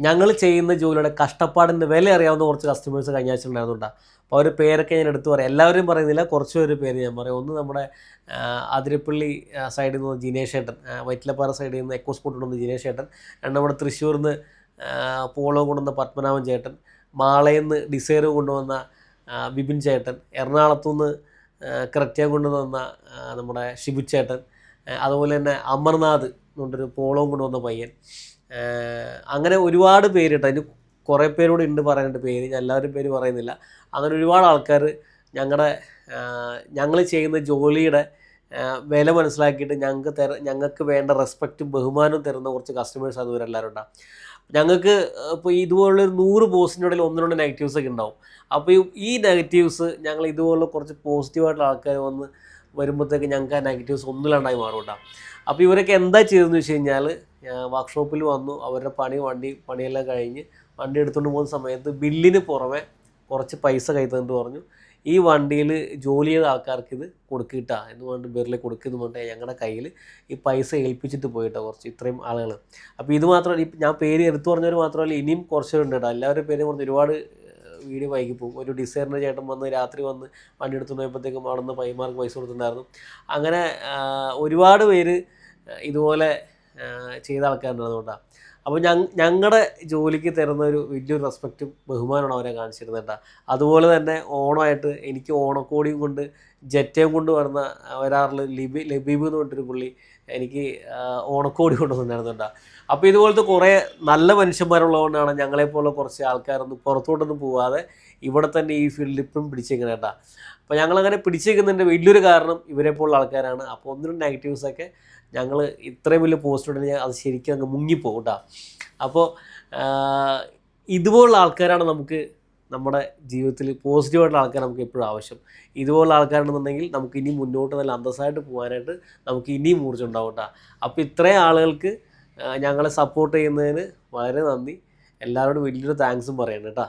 ഞങ്ങൾ ചെയ്യുന്ന ജോലിയുടെ കഷ്ടപ്പാടിൻ്റെ വില അറിയാവുന്ന കുറച്ച് കസ്റ്റമേഴ്സ് കഴിഞ്ഞ ആഴ്ച ഉണ്ടായിരുന്നുണ്ടാ. അപ്പോൾ അവർ പേരൊക്കെ ഞാൻ എടുത്തു പറയാം. എല്ലാവരും പറയുന്നില്ല, കുറച്ച് പേര് പേര് ഞാൻ പറയാം. ഒന്ന് നമ്മുടെ അതിരപ്പള്ളി സൈഡിൽ നിന്ന് ജിനേഷ് ഏട്ടൻ, വൈറ്റിലപ്പാറ സൈഡിൽ നിന്ന് എക്കോ സ്പോട്ട് കൊണ്ടുവന്ന ജിനേഷ് ഏട്ടൻ, നമ്മുടെ തൃശ്ശൂരിൽ നിന്ന് പോളോ കൊണ്ടുവന്ന പത്മനാഭൻ ചേട്ടൻ, മാളയിൽ നിന്ന് ഡിസൈർ കൊണ്ടുവന്ന ബിപിൻ ചേട്ടൻ, എറണാകുളത്തുനിന്ന് ക്രെറ്റ കൊണ്ടുവന്ന നമ്മുടെ ഷിബു ചേട്ടൻ, അതുപോലെ തന്നെ അമർനാഥ് എന്നുകൊണ്ടൊരു പോളോ കൊണ്ടുവന്ന പയ്യൻ, അങ്ങനെ ഒരുപാട് പേര് കേട്ടോ. അതിന് കുറേ പേരോട് ഉണ്ട് പറയാനായിട്ട് പേര്, ഞാൻ എല്ലാവരും പേര് പറയുന്നില്ല. അങ്ങനെ ഒരുപാട് ആൾക്കാർ ഞങ്ങൾ ചെയ്യുന്ന ജോലിയുടെ വില മനസ്സിലാക്കിയിട്ട് ഞങ്ങൾക്ക് വേണ്ട റെസ്പെക്റ്റും ബഹുമാനവും തരുന്ന കുറച്ച് കസ്റ്റമേഴ്സ് അതുവരെല്ലാവരും ഉണ്ടാകും. ഞങ്ങൾക്ക് ഇപ്പോൾ ഇതുപോലുള്ളൊരു 100 പോസ്റ്റിൻ്റെ ഇടയിൽ 1-2 നെഗറ്റീവ്സൊക്കെ ഉണ്ടാവും. അപ്പോൾ ഈ നെഗറ്റീവ്സ് ഞങ്ങൾ ഇതുപോലുള്ള കുറച്ച് പോസിറ്റീവായിട്ടുള്ള ആൾക്കാർ വന്ന് വരുമ്പോഴത്തേക്ക് ഞങ്ങൾക്ക് ആ നെഗറ്റീവ്സ് ഒന്നുമില്ലാണ്ടായി മാറും. അപ്പോൾ ഇവരൊക്കെ എന്താ ചെയ്തതെന്ന് വെച്ച് കഴിഞ്ഞാൽ, വർക്ക്ഷോപ്പിൽ വന്നു, അവരുടെ പണിയെല്ലാം കഴിഞ്ഞ് വണ്ടി എടുത്തുകൊണ്ട് പോകുന്ന സമയത്ത് ബില്ലിന് പുറമെ കുറച്ച് പൈസ കൈ തന്നിട്ട് പറഞ്ഞു, ഈ വണ്ടിയിൽ ജോലി ചെയ്ത ആൾക്കാർക്ക് ഇത് കൊടുക്കിട്ടാ എന്ന് പറഞ്ഞിട്ട് ബിറിൽ കൊടുക്കുന്നു പറഞ്ഞിട്ട് ഞങ്ങളുടെ കയ്യിൽ ഈ പൈസ ഏൽപ്പിച്ചിട്ട് പോയിട്ടോ കുറച്ച് ഇത്രയും ആളുകൾ. അപ്പോൾ ഇത് മാത്രമല്ല, ഞാൻ പേര് എടുത്തു പറഞ്ഞവർ മാത്രമല്ല, ഇനിയും കുറച്ചുണ്ട് കേട്ടോ. എല്ലാവരും പേര് പറഞ്ഞ് ഒരുപാട് വീഡിയോ വൈകി പോകും. ഒരു ഡിസൈറിൻ്റെ ചേട്ടൻ വന്ന് രാത്രി വന്ന് വണ്ടി എടുത്തു പോയപ്പോഴത്തേക്കും അവിടെ നിന്ന് പൈമാർക്ക് പൈസ കൊടുത്തിട്ടുണ്ടായിരുന്നു. അങ്ങനെ ഒരുപാട് പേര് ഇതുപോലെ ചെയ്ത ആൾക്കാരുണ്ടായിരുന്നു കേട്ടോ. അപ്പോൾ ഞങ്ങളുടെ ജോലിക്ക് തരുന്ന ഒരു വലിയൊരു റെസ്പെക്റ്റും ബഹുമാനമാണ് അവരെ കാണിച്ചിരുന്നത് കേട്ടോ. അതുപോലെ തന്നെ ഓണമായിട്ട് എനിക്ക് ഓണക്കോടിയും കൊണ്ട് ജെറ്റയും കൊണ്ട് വരുന്ന ഒരാളിൽ ലബീബ് എന്ന് പറഞ്ഞിട്ടൊരു പുള്ളി എനിക്ക് ഓണക്കോടി കൊണ്ടുവന്നിട്ടുണ്ടായിരുന്നു കേട്ടോ. അപ്പോൾ ഇതുപോലത്തെ കുറേ നല്ല മനുഷ്യന്മാരുള്ളതുകൊണ്ടാണ് ഞങ്ങളെപ്പോലുള്ള കുറച്ച് ആൾക്കാരൊന്നും പുറത്തോട്ടൊന്നും പോവാതെ ഇവിടെ തന്നെ ഈ ഫീൽഡിൽ ഇപ്പം പിടിച്ചേക്കുന്നത് കേട്ടോ. അപ്പോൾ ഞങ്ങളങ്ങനെ പിടിച്ചേക്കുന്നതിൻ്റെ വലിയൊരു കാരണം ഇവരെപ്പോലുള്ള ആൾക്കാരാണ്. അപ്പോൾ 1-2 നെഗറ്റീവ്സൊക്കെ ഞങ്ങൾ ഇത്രയും വലിയ പോസ്റ്റ് ഉണ്ടെങ്കിൽ അത് ശരിക്കും അങ്ങ് മുങ്ങിപ്പോകും കേട്ടോ. അപ്പോൾ ഇതുപോലുള്ള ആൾക്കാരാണ് നമുക്ക് നമ്മുടെ ജീവിതത്തിൽ പോസിറ്റീവായിട്ടുള്ള ആൾക്കാർ നമുക്ക് എപ്പോഴും ആവശ്യം. ഇതുപോലുള്ള ആൾക്കാരുണ്ടെന്നുണ്ടെങ്കിൽ നമുക്ക് ഇനി മുന്നോട്ട് നല്ല അന്തസ്സായിട്ട് പോകാനായിട്ട് നമുക്ക് ഇനിയും ഊർജ്ജം ഉണ്ടാവും കേട്ടോ. അപ്പോൾ ഇത്രയും ആളുകൾക്ക് ഞങ്ങളെ സപ്പോർട്ട് ചെയ്യുന്നതിന് വളരെ നന്ദി. എല്ലാവരോടും വലിയൊരു താങ്ക്സും പറയണം കേട്ടോ.